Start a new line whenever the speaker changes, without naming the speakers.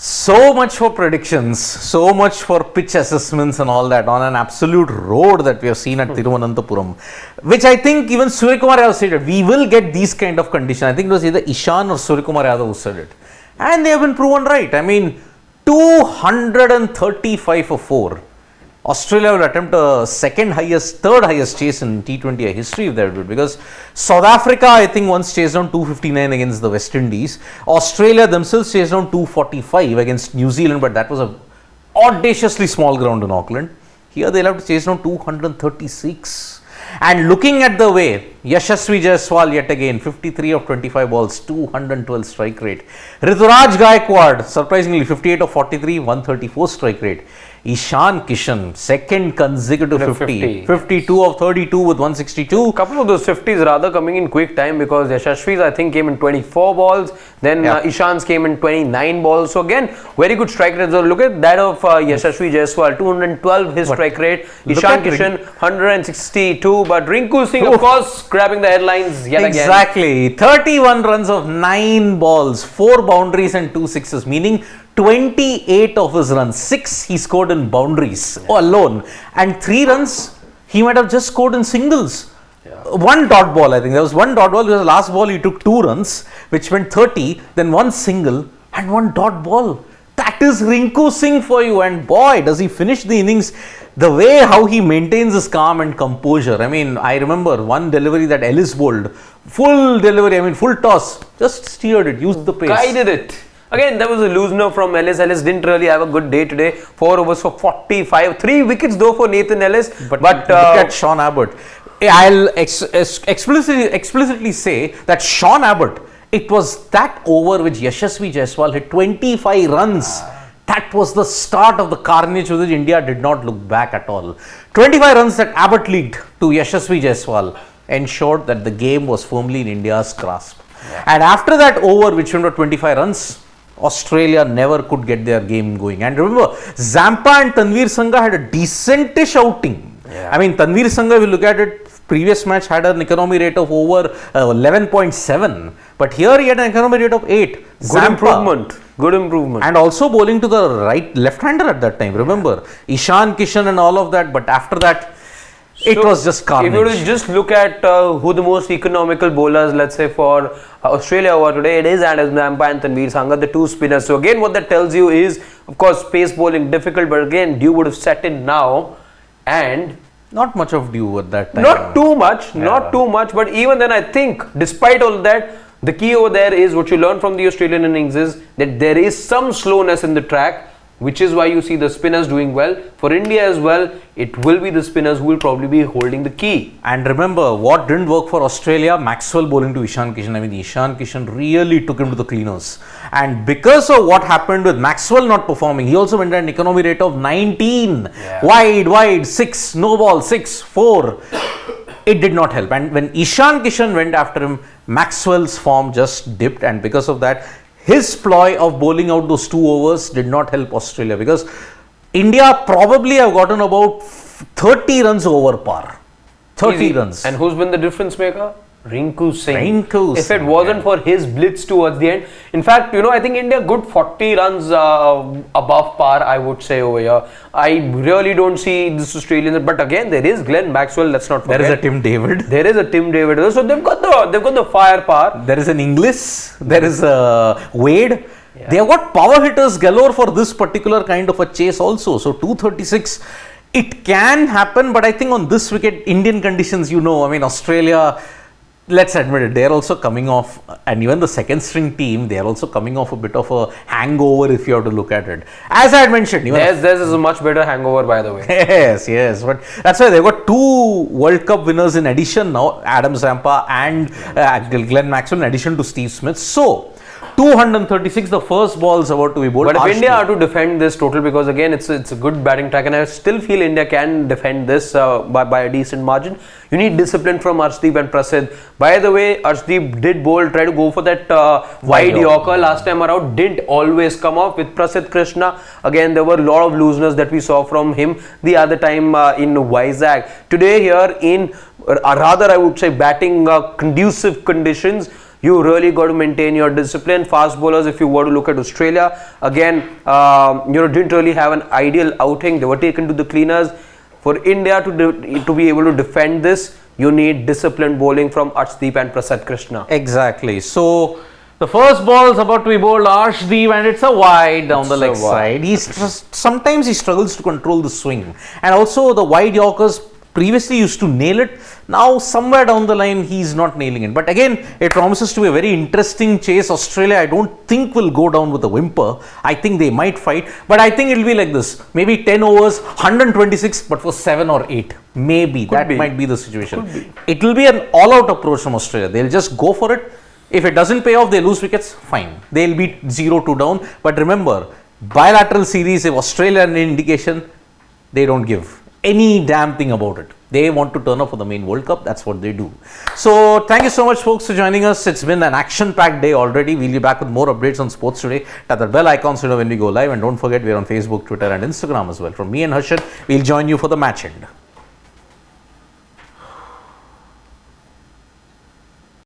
So much for predictions, so much for pitch assessments and all that on an absolute road that we have seen at Thiruvananthapuram, which I think even Suryakumar Yadav stated, we will get these kind of conditions. I think it was either Ishan or Suryakumar Yadav who said it. And they have been proven right. I mean, 235 for 4. Australia will attempt a third highest chase in T20I history if they do it, because South Africa, I think, once chased down 259 against the West Indies. Australia themselves chased down 245 against New Zealand, but that was a audaciously small ground in Auckland. Here they'll have to chase down 236. And looking at the way, Yashasvi Jaiswal yet again, 53 of 25 balls, 212 strike rate. Ruturaj Gaikwad, surprisingly 58 of 43, 134 strike rate. Ishan Kishan, second consecutive 50. 52 of 32 with 162.
A couple of those 50s rather coming in quick time, because Yashasvi's I think came in 24 balls, then Ishan's came in 29 balls. So again, very good strike rate. So look at that of Yashasvi Jaiswal, 212 his strike rate. Ishan Kishan, 162. But Rinku Singh, of course, grabbing the headlines yet again.
Exactly. 31 runs of 9 balls, 4 boundaries and 2 sixes, meaning 28 of his runs, 6 he scored in boundaries alone, and 3 runs he might have just scored in singles. 1 dot ball, I think there was 1 dot ball, because the last ball he took 2 runs, which meant 30, then 1 single and 1 dot ball. That is Rinku Singh for you, and boy, does he finish the innings. The way how he maintains his calm and composure. I mean, I remember one delivery that Ellis bowled, full delivery, I mean full toss, just steered it, used the pace.
Guided it. Again, there was a loosener from Ellis. Ellis didn't really have a good day today. 4 overs for 45. 3 wickets though for Nathan Ellis.
But look at Sean Abbott. I'll explicitly say that Sean Abbott, it was that over which Yashasvi Jaiswal hit 25 runs. That was the start of the carnage with which India did not look back at all. 25 runs that Abbott leaked to Yashasvi Jaiswal ensured that the game was firmly in India's grasp. And after that over, which went for 25 runs, Australia never could get their game going. And remember, Zampa and Tanveer Sangha had a decentish outing. I mean, Tanveer Sangha, if you look at it, previous match had an economy rate of over 11.7. But here he had an economy rate of 8.
Good improvement. Good improvement.
And also bowling to the left-hander at that time. Remember, Ishan Kishan and all of that. But after that, it was just carnage.
If you were to just look at who the most economical bowlers, let's say for Australia over today, it is Adam Zampa and Tanveer Sangha, the 2 spinners. So again, what that tells you is, of course, pace bowling difficult, but again, dew would have set in now, and
not much of dew at that time.
Not too much, but even then I think, despite all that, the key over there is what you learn from the Australian innings is that there is some slowness in the track, which is why you see the spinners doing well. For India as well, it will be the spinners who will probably be holding the key.
And remember, what didn't work for Australia? Maxwell bowling to Ishan Kishan. I mean, Ishan Kishan really took him to the cleaners. And because of what happened with Maxwell not performing, he also went at an economy rate of 19. Wide, 6, no ball, 6, 4. It did not help. And when Ishan Kishan went after him, Maxwell's form just dipped. And because of that, his ploy of bowling out those 2 overs did not help Australia, because India probably have gotten about 30 runs over par. 30 runs.
And who's been the difference maker? Rinku Singh.
If
it wasn't for his blitz towards the end. In fact, I think India good 40 runs above par, I would say over here. I really don't see this Australian, but again, there is Glenn Maxwell, let's not forget.
There is a Tim David.
So they've got the firepower.
There is an Inglis. There is a Wade. They have got power hitters galore for this particular kind of a chase also. So 236, it can happen, but I think on this wicket, Indian conditions, I mean, Australia, let's admit it, they're also coming off, and even the second string team, they're also coming off a bit of a hangover if you have to look at it. As I had mentioned,
theirs is a much better hangover, by the way.
Yes, but that's why they've got 2 World Cup winners in addition now, Adam Zampa and Glenn Maxwell, in addition to Steve Smith. So 236, the first ball is about to be bowled.
But if India are to defend this total, because again it's a good batting track, and I still feel India can defend this by a decent margin, you need discipline from Arshdeep and Prasidh. By the way, Arshdeep did try to go for that wide Yorker last time around, didn't always come off. With Prasidh Krishna, again there were a lot of looseness that we saw from him the other time in Vizag. Today here in, rather I would say, batting conducive conditions, You really got to maintain your discipline. Fast bowlers, if you were to look at Australia, again, didn't really have an ideal outing. They were taken to the cleaners. For India to be able to defend this, you need disciplined bowling from Arshdeep and Prasad Krishna.
Exactly. So the first ball is about to be bowled Arshdeep, and it's a wide down the leg side. Sometimes he struggles to control the swing, and also the wide Yorkers previously used to nail it. Now somewhere down the line he's not nailing it. But again, it promises to be a very interesting chase. Australia, I don't think will go down with a whimper. I think they might fight, but I think it'll be like this. Maybe 10 overs, 126, but for 7 or 8. Maybe that might be the situation. It will be an all-out approach from Australia. They'll just go for it. If it doesn't pay off, they lose wickets, fine. They'll be 0-2 down. But remember, bilateral series, if Australia has an indication, they don't give any damn thing about it. They want to turn up for the main World Cup. That's what they do. So thank you so much, folks, for joining us. It's been an action-packed day already. We'll be back with more updates on sports today. Tap that bell icon so you know when we go live. And don't forget, we're on Facebook, Twitter and Instagram as well. From me and Harshad, we'll join you for the match end.